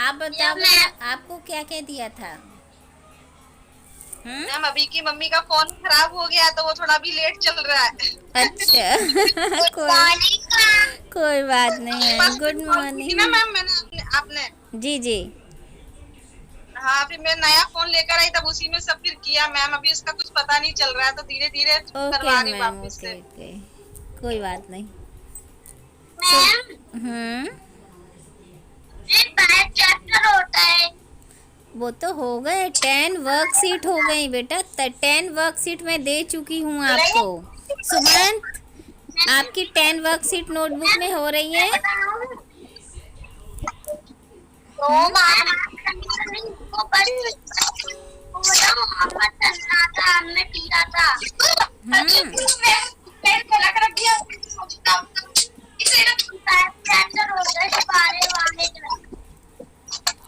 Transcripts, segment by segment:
आप बताओ बेटा, आपको क्या क्या दिया था? मैम अभी की मम्मी का फोन खराब हो गया तो वो थोड़ा भी लेट चल रहा है। अच्छा कोई बात नहीं है। बस गुड कॉल की थी ना मॉर्निंग। मैम मैंने आपने। जी जी। हाँ फिर मैं नया फोन लेकर आई तब उसी में सब फिर किया मैम, अभी उसका कुछ पता नहीं चल रहा है तो धीरे धीरे ओके करवा रही हूँ मैम, वापस ओके से। ओके, कोई बात नहीं। तो मैम हम्म, एक चैप्टर होता है। वो तो हो गए 10 वर्कशीट हो गई बेटा। 10 वर्कशीट मैं दे चुकी हूँ आपको। सुमंत, आपकी 10 वर्कशीट नोटबुक में हो रही है। तो हम्म हमने पिया था। हम्म।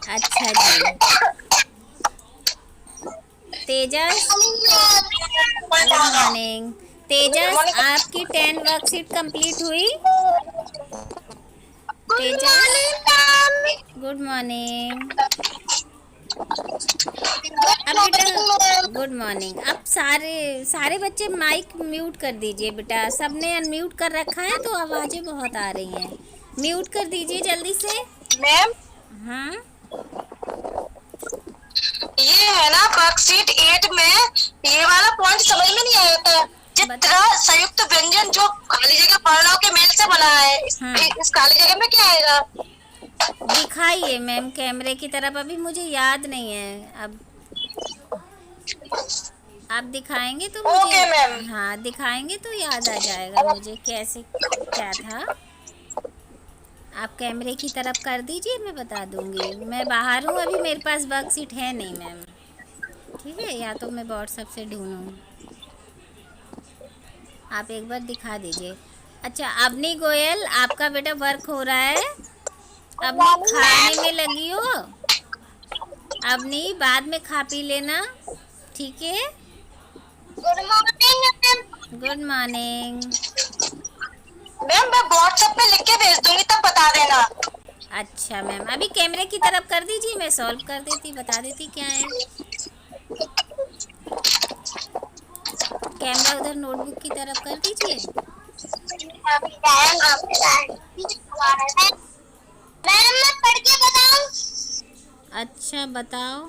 अच्छा जी। तेजस, गुड मॉर्निंग। तेजस, आपकी 10 वर्कशीट कंप्लीट हुई? तेजस, गुड मॉर्निंग। अब बेटा, गुड मॉर्निंग। अब सारे सारे बच्चे माइक म्यूट कर दीजिए बेटा। सबने अनम्यूट कर रखा है तो आवाज़ें बहुत आ रही हैं। म्यूट कर दीजिए जल्दी से। मैम हाँ ये है ना वर्कशीट 8 में ये वाला पॉइंट समझ में नहीं आया था। बत चित्र संयुक्त व्यंजन जो खाली जगह वर्णों के मेल से बना है, हाँ, इस खाली जगह में क्या आएगा? दिखाइए मैम कैमरे की तरफ। अभी मुझे याद नहीं है। अब आप दिखाएंगे तो मुझे, ओके मैम। हाँ दिखाएंगे तो याद आ जाएगा मुझे कैसे क्या था। आप कैमरे की तरफ कर दीजिए, मैं बता दूंगी। मैं बाहर हूँ अभी, मेरे पास वर्कशीट है नहीं मैम। ठीक है, या तो मैं व्हाट्सएप से ढूंढूँ। आप एक बार दिखा दीजिए। अच्छा अवनी गोयल, आपका बेटा वर्क हो रहा है। अवनी खाने में लगी हो। अवनी बाद में खा पी लेना, ठीक है। Good morning good morning. Ma'am, मैं व्हाट्सएप पे लिख के भेज दूंगी तब बता देना। अच्छा मैम, अभी कैमरे की तरफ कर दीजिए, मैं सॉल्व कर देती, बता देती क्या है। कैमरा उधर नोटबुक की तरफ कर दीजिए। मैम मैं पढ़ के बताऊं? अच्छा बताओ।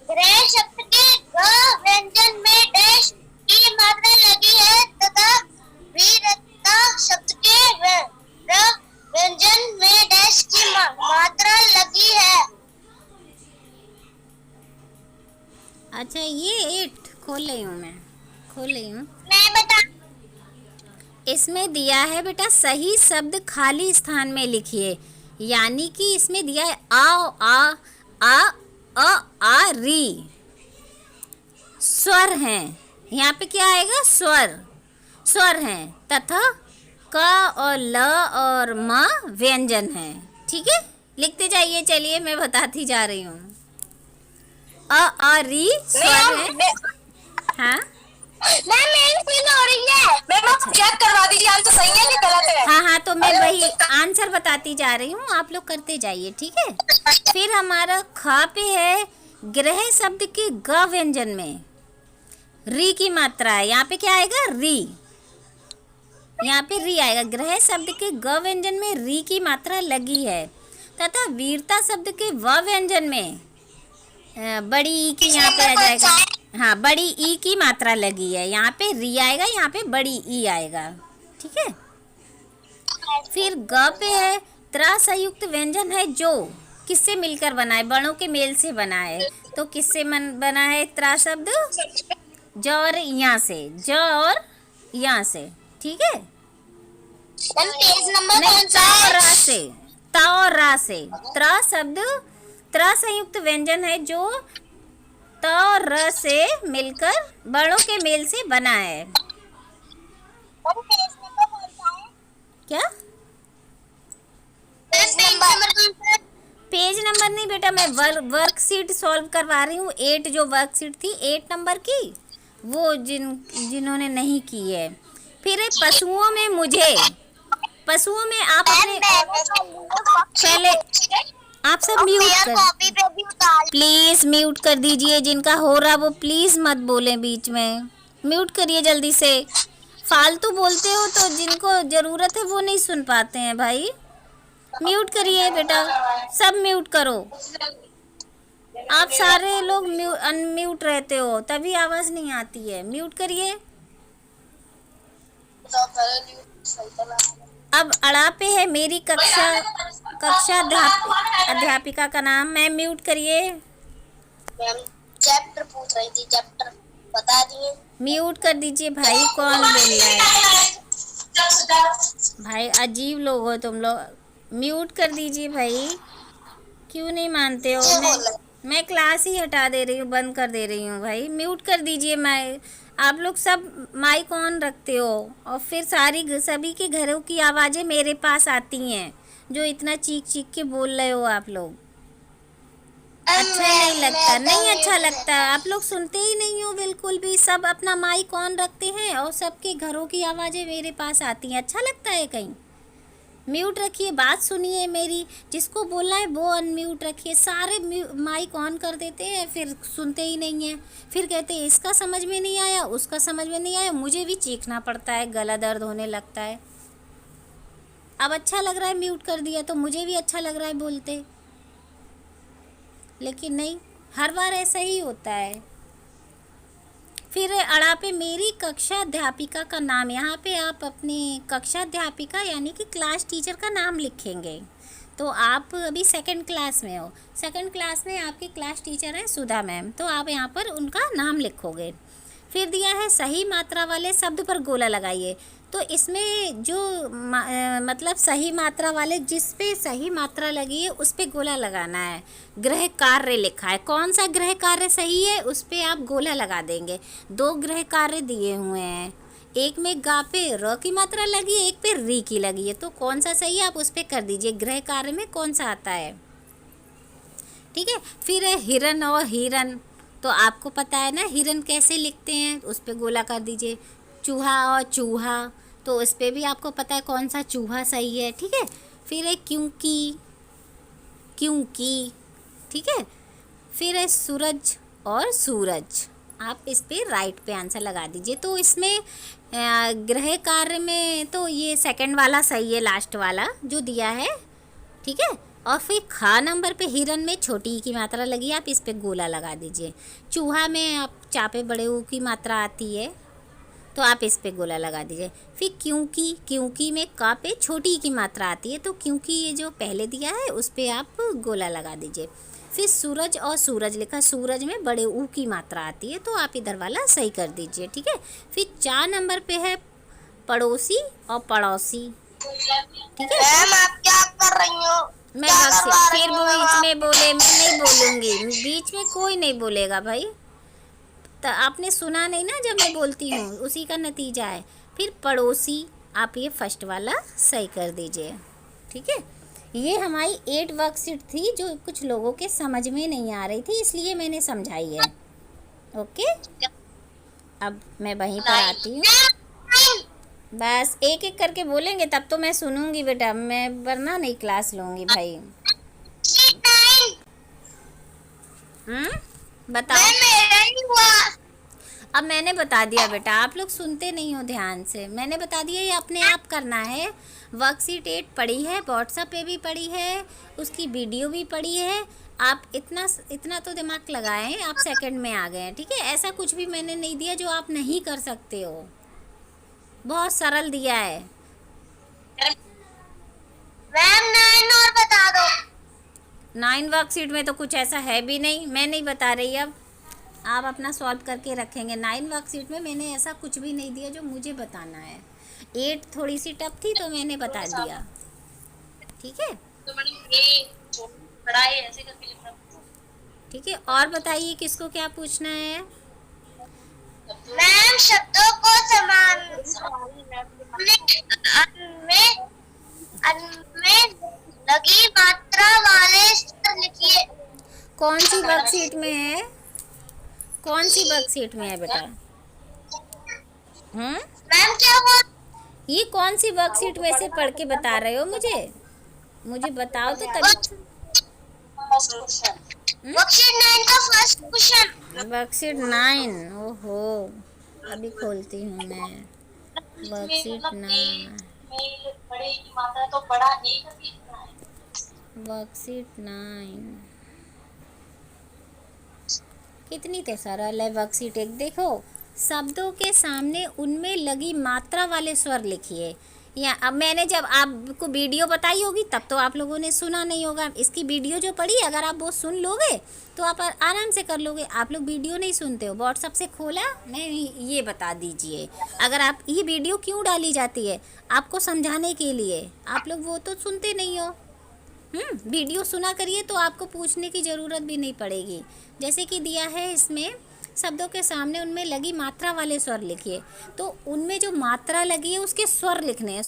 ग्रह शब्द के ग व्यंजन में डैश की मात्रा लगी है तथा वीरता शब्द के र व्यंजन में डैश की मात्रा लगी है। अच्छा ये 8 खोल रही हूँ मैं, खोल रही हूँ। मैं बता इसमें दिया है बेटा सही शब्द खाली स्थान में लिखिए। यानी कि इसमें दिया है आ अ आ री, स्वर हैं। यहाँ पे क्या आएगा? स्वर, स्वर हैं तथा क और ल और म व्यंजन है। ठीक है, लिखते जाइए। चलिए मैं बताती जा रही हूँ। अ री स्वर है। हाँ मैम फील हो रही है। मैम आप अच्छा, चेक करवा दीजिए आंसर सही है कि गलत है। हाँ हाँ, तो मैं वही आंसर बताती जा रही हूँ, आप लोग करते जाइए, ठीक है। फिर हमारा ख पे है ग्रह शब्द के ग व्यंजन में री की मात्रा है। यहाँ पे क्या आएगा? री। यहाँ पे री आएगा। ग्रह शब्द के ग व्यंजन में री की मात्रा लगी है तथा वीरता शब्द के व व्यंजन में बड़ी ई की यहाँ पे आ जाएगा। हाँ, बड़ी ई की मात्रा लगी है। यहाँ पे री आएगा, यहाँ पे बड़ी ई आएगा, ठीक है। फिर ग पे है त्रा संयुक्त व्यंजन है जो किससे मिलकर बना है? बड़ों के मेल से बना है। तो किससे बना है त्रा शब्द? ज और यहाँ से, ज और यहाँ से, ठीक है। पेज नंबर नहीं, कौन सा ता और है? रा से, ता और रा से। त्रा शब्द त्रा संयुक्त व्यंजन है जो त और र से मिलकर बड़ों के मेल से बना है। पेज नंबर कौन सा है? क्या? पेज नंबर कौन सा है? पेज नंबर नहीं बेटा, मैं वर्कशीट सॉल्व करवा रही हूँ। 8 जो वर्कशीट थी 8 नंबर की, वो जिन्होंने नहीं की है। फिर है पशुओं में मुझे। पशुओं में आप अपने पहले सब म्यूट पेयर कर, कॉपी पे भी उतार। प्लीज म्यूट कर दीजिए। जिनका हो रहा वो प्लीज मत बोले बीच में, म्यूट करिए जल्दी से। फालतू बोलते हो तो जिनको जरूरत है वो नहीं सुन पाते हैं भाई। म्यूट करिए बेटा, सब म्यूट करो। आप सारे लोग अनम्यूट रहते हो तभी आवाज नहीं आती है। म्यूट करिए। अब अड़ा पे है मेरी कक्षा, अध्यापिका का नाम। मैं म्यूट करिए। मैम चैप्टर पूछ रही थी, चैप्टर बता दिए। म्यूट कर दीजिए भाई। कौन बोल रहा है भाई? अजीब लोग हो तुम लोग। म्यूट कर दीजिए भाई। क्यों नहीं मानते हो? मैं क्लास ही हटा दे रही हूँ, बंद कर दे रही हूँ भाई। म्यूट कर दीजिए। मैं, आप लोग सब माइक ऑन रखते हो और फिर सभी के घरों की आवाज़ें मेरे पास आती हैं, जो इतना चीख चीख के बोल रहे हो आप लोग। अच्छा ही नहीं लगता, नहीं अच्छा लगता। आप लोग सुनते ही नहीं हो बिल्कुल भी। सब अपना माइक ऑन रखते हैं और सबके घरों की आवाज़ें मेरे पास आती हैं। अच्छा लगता है कहीं? म्यूट रखिए, बात सुनिए मेरी। जिसको बोलना है वो अनम्यूट रखिए। सारे माइक ऑन कर देते हैं, फिर सुनते ही नहीं हैं। फिर कहते हैं इसका समझ में नहीं आया, उसका समझ में नहीं आया। मुझे भी चीखना पड़ता है, गला दर्द होने लगता है। अब अच्छा लग रहा है म्यूट कर दिया तो मुझे भी अच्छा लग रहा है बोलते, लेकिन नहीं, हर बार ऐसा ही होता है। फिर अड़ा पे मेरी कक्षा अध्यापिका का नाम। यहाँ पे आप अपनी कक्षा अध्यापिका यानी कि क्लास टीचर का नाम लिखेंगे। तो आप अभी सेकंड क्लास में हो, सेकंड क्लास में आपकी क्लास टीचर है सुधा मैम, तो आप यहाँ पर उनका नाम लिखोगे। फिर दिया है सही मात्रा वाले शब्द पर गोला लगाइए। तो इसमें जो मतलब सही मात्रा वाले, जिस पे सही मात्रा लगी है उस पे गोला लगाना है। गृह कार्य लिखा है, कौन सा गृह कार्य सही है उस पे आप गोला लगा देंगे। 2 गृह कार्य दिए हुए हैं, एक में गा पे र की मात्रा लगी है, एक पे री की लगी है। तो कौन सा सही है आप उस पे कर दीजिए, गृह कार्य में कौन सा आता है। ठीक है। फिर है हिरन और हिरन। तो आपको पता है ना हिरन कैसे लिखते हैं, उस पे गोला कर दीजिए। चूहा और चूहा, तो इस पे भी आपको पता है कौन सा चूहा सही है। ठीक है। फिर है क्योंकि, क्योंकि। ठीक है। फिर है सूरज और सूरज, आप इस पे राइट पे आंसर लगा दीजिए। तो इसमें गृह कार्य में तो ये सेकंड वाला सही है, लास्ट वाला जो दिया है। ठीक है। और फिर खा नंबर पे हिरन में छोटी ई की मात्रा लगी, आप इस पे गोला लगा दीजिए। चूहा में आप चापे बड़े ऊ की मात्रा आती है, तो आप इस पे गोला लगा दीजिए। फिर क्योंकि, क्योंकि में का पे छोटी ई की मात्रा आती है, तो क्योंकि ये जो पहले दिया है उस पे आप गोला लगा दीजिए। फिर सूरज और सूरज लिखा, सूरज में बड़े ऊ की मात्रा आती है, तो आप इधर वाला सही कर दीजिए। ठीक है। फिर 4 नंबर पे है पड़ोसी और पड़ोसी। ठीक है। मैम आप क्या कर रही हो? मैं फिर वो बीच में बोले, मैं नहीं बोलूँगी, बीच में कोई नहीं बोलेगा भाई। तो आपने सुना नहीं ना जब मैं बोलती हूँ, उसी का नतीजा है। फिर पड़ोसी, आप ये फर्स्ट वाला सही कर दीजिए। ठीक है। ये हमारी 8 वर्कशीट थी जो कुछ लोगों के समझ में नहीं आ रही थी, इसलिए मैंने समझाई है। ओके, अब मैं वहीं पर आती हूँ। बस एक एक करके बोलेंगे तब तो मैं सुनूंगी बेटा, मैं वरना नहीं क्लास लूँगी भाई। बताओ। मेरा ही हुआ। अब मैंने बता दिया बेटा, आप लोग सुनते नहीं हो ध्यान से। मैंने बता दिया ये अपने आप करना है। वर्कशीट 8 पड़ी है, व्हाट्सएप पे भी पड़ी है, उसकी वीडियो भी पड़ी है। आप इतना तो दिमाग लगाएं, आप सेकंड में आ गए हैं। ठीक है। ऐसा कुछ भी मैंने नहीं दिया जो आप नहीं कर सकते हो, बहुत सरल दिया है। मैम 9 और बता दो। 9 वर्कशीट में तो कुछ ऐसा है भी नहीं, मैं नहीं बता रही। अब आप अपना सॉल्व करके रखेंगे। 9 वर्कशीट में मैंने ऐसा कुछ भी नहीं दिया जो मुझे बताना है। 8 थोड़ी सी टफ थी तो मैंने बता दिया। ठीक है। तो मैडम ये पढ़ाई ऐसे करके लिखना। ठीक है। और बताइए किसको क्या पूछना है। मैम शब्दों को समान में लगी मात्रा वाले शब्द लिखिए। कौन सी वर्कशीट में है, कौन सी वर्कशीट में है बेटा? मैम क्या हुआ? ये कौन सी वर्कशीट में से पढ़ के बता रहे हो मुझे बताओ तो तभी। फर्स्ट क्वेश्चन, वर्कशीट 9 का फर्स्ट क्वेश्चन। वर्कशीट 9, ओहो अभी खोलती हूँ मैं वर्कशीट 9। बड़े की मात्रा तो बड़ा एक भी इतना है। वर्कशीट 9 कितनी तो सरल है वर्कशीट 1। देखो, शब्दों के सामने उनमें लगी मात्रा वाले स्वर लिखिए। या अब मैंने जब आपको वीडियो बताई होगी तब तो आप लोगों ने सुना नहीं होगा। इसकी वीडियो जो पड़ी, अगर आप वो सुन लोगे तो आप आराम से कर लोगे। आप लोग वीडियो नहीं सुनते हो, व्हाट्सएप से खोला, नहीं ये बता दीजिए। अगर आप ये वीडियो क्यों डाली जाती है, आपको समझाने के लिए। आप लोग वो तो सुनते नहीं हो। वीडियो सुना करिए तो आपको पूछने की ज़रूरत भी नहीं पड़ेगी। जैसे कि दिया है इसमें, शब्दों के सामने उनमें लगी मात्रा वाले स्वर लिखिए। तो उनमें जो मात्रा लगी है उसके स्वर लिखने हैं।